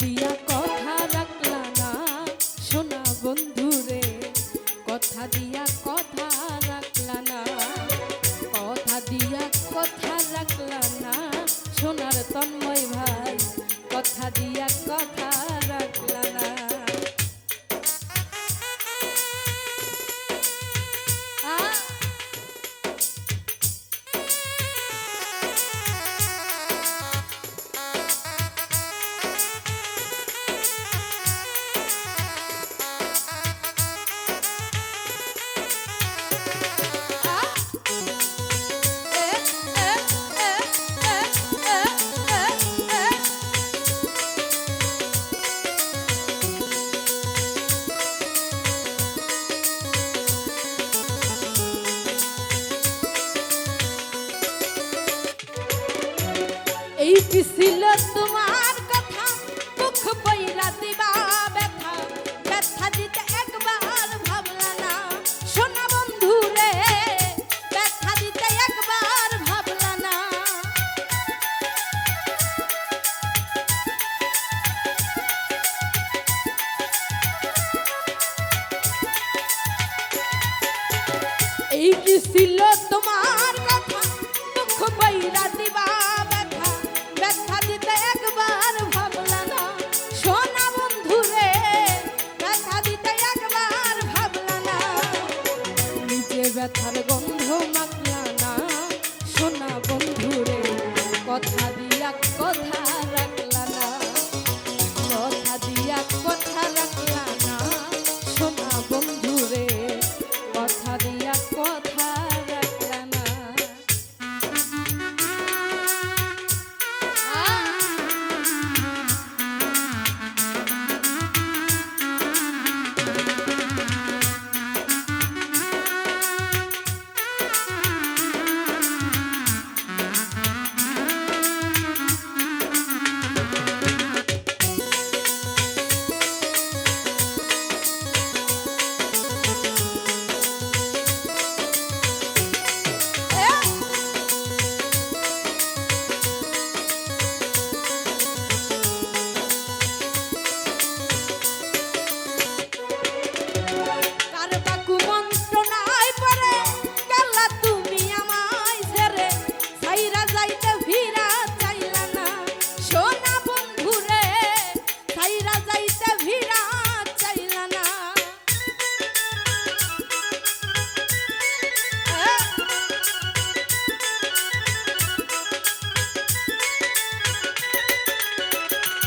দিয়া কথা রাখলা না সোনা বন্ধুরে, কথা দিয়া কথা রাখলা না, কথা দিয়া কথা রাখলা না সোনার তন্ময় ভাই, কথা দিয়া কথা রাখলা না। এই কি ছিল তোমার কথা, মুখ বইরা দিবা ব্যথা, ব্যথা দিতে একবার ভাবলা না সোনা বন্ধু রে, ব্যথা দিতে একবার ভাবলা না। এই কি ছিল তোমার কথা, মুখ বইরা দিবা ব্যথা, ব্যথা দিতে একবার ভাবলা না সোনা বন্ধু রে, ব্যথা দিতে একবার ভাবলা না। নিজে ব্যথার গন্ধ মাখলা না সোনা বন্ধু রে, কথা দিয়া কথা রাখলা না, কথা দিয়া কথা রাখলা না সোনা বন্ধু রে, কথা দিয়া কথা রাখলা না।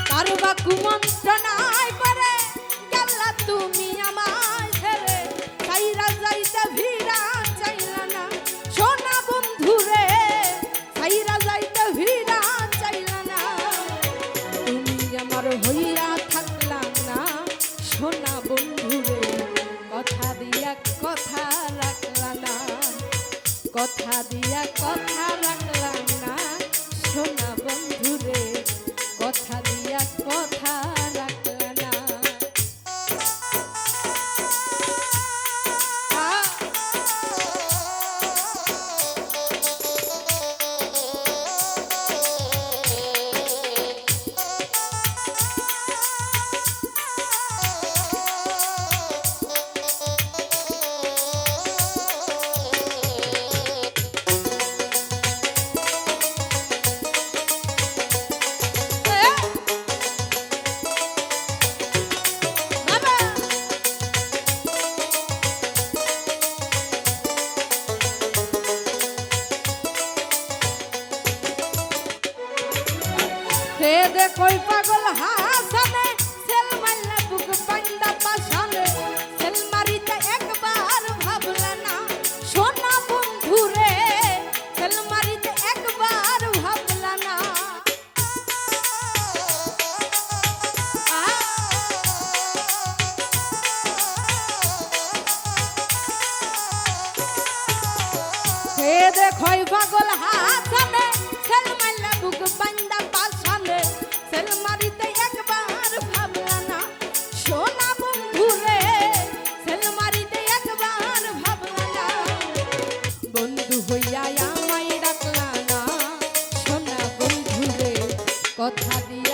কারবা কুমন্ত্রণায় পরে গেলা তুমি আমায় ছেড়ে, ছাইরা যাইতে ভিড়া চাইলা না সোনা বন্ধু রে, ছাইরা যাইতে ভিড়া চাইলা না। তুমি আমার হইয়া থাকলা না সোনা বন্ধু রে, কথা দিয়া কথা রাখলা না, কথা দিয়া কথা রাখলা না সোনা বন্ধু রে, কথা দিয়া কথা রাখলা না। কই পাগল হাসানে সেল মারলে বুক পান্ডা পাশানে, সেল মারিতে একবার ভাবলা না সোনা বন্ধু রে, সেল মারিতে একবার ভাবলা না। সে দেখই পাগল হাসানে সেল মারলে বুক পান্ডা পাশানে, সেল মারিতে একবার ভাবলা না সোনা বন্ধু রে, সেল মারিতে একবার ভাবলা না। বন্ধু হইয়া আমায় ডাকলা না সোনা বন্ধু রে, কথা দিয়ে